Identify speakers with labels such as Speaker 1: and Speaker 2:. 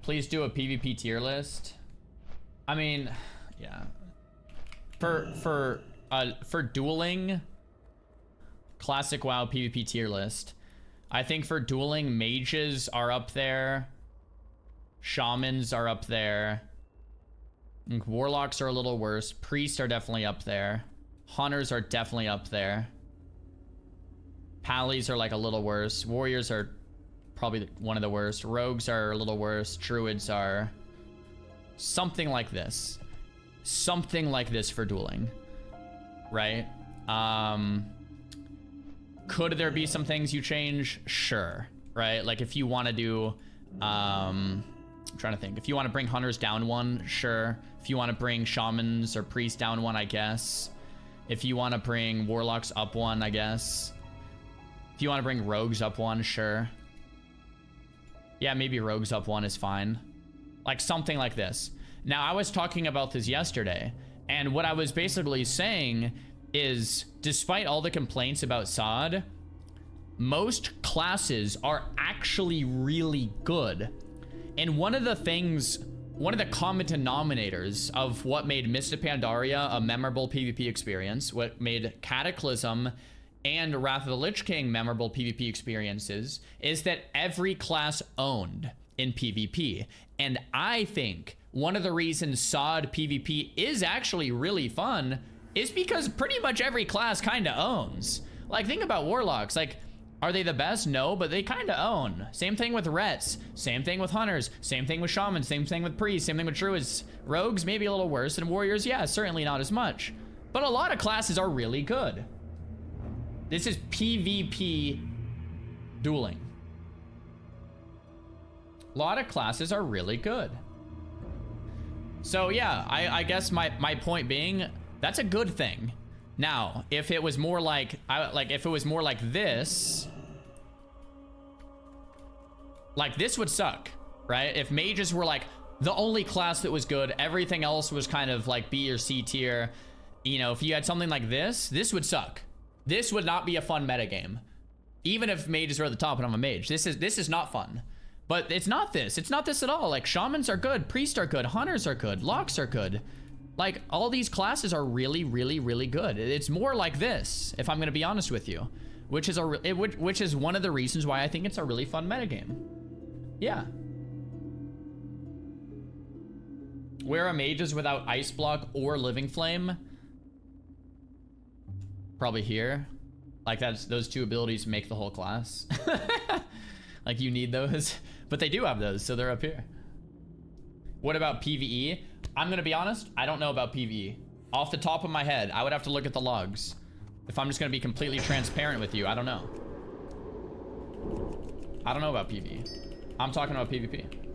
Speaker 1: Please do a PvP tier list. I mean, yeah. For dueling, classic WoW PvP tier list. I think for dueling, mages are up there. Shamans are up there. I think warlocks are a little worse. Priests are definitely up there. Hunters are definitely up there. Pallies are like a little worse. Warriors are probably one of the worst. Rogues are a little worse. Druids are something like this. Something like this for dueling. Right? Could there be some things you change? Sure. Right? Like if you want to do... I'm trying to think. If you want to bring hunters down one, sure. If you want to bring shamans or priests down one, I guess. If you want to bring warlocks up one, I guess. If you want to bring rogues up one, sure. Yeah, maybe rogues up one is fine. Like something like this. Now, I was talking about this yesterday, and what I was basically saying is, despite all the complaints about SOD, most classes are actually really good. And one of the common denominators of what made Mist of Pandaria a memorable PvP experience, what made Cataclysm and Wrath of the Lich King memorable PvP experiences, is that every class owned in PvP. And I think one of the reasons SOD PvP is actually really fun is because pretty much every class kind of owns. Like, think about warlocks. Like, are they the best? No, but they kind of own. Same thing with rets. Same thing with hunters. Same thing with shamans. Same thing with priests. Same thing with druids. Rogues, maybe a little worse. And warriors, yeah, certainly not as much. But a lot of classes are really good. This is PvP dueling. A lot of classes are really good. So yeah, I guess my point being, that's a good thing. Now, if it was more like, if it was more like this would suck, right? If mages were like the only class that was good, everything else was kind of like B or C tier. You know, if you had something like this would suck. This would not be a fun metagame. Even if mages are at the top and I'm a mage. This is not fun. But it's not this. It's not this at all. Like, shamans are good, priests are good, hunters are good, locks are good. Like, all these classes are really, really, really good. It's more like this, if I'm gonna be honest with you. Which is which is one of the reasons why I think it's a really fun metagame. Yeah. Where are mages without Ice Block or Living Flame? Probably here. Like, those two abilities make the whole class. Like, you need those. But they do have those, so they're up here. What about PvE? I'm gonna be honest, I don't know about PvE. Off the top of my head, I would have to look at the logs. If I'm just gonna be completely transparent with you, I don't know. I don't know about PvE. I'm talking about PvP.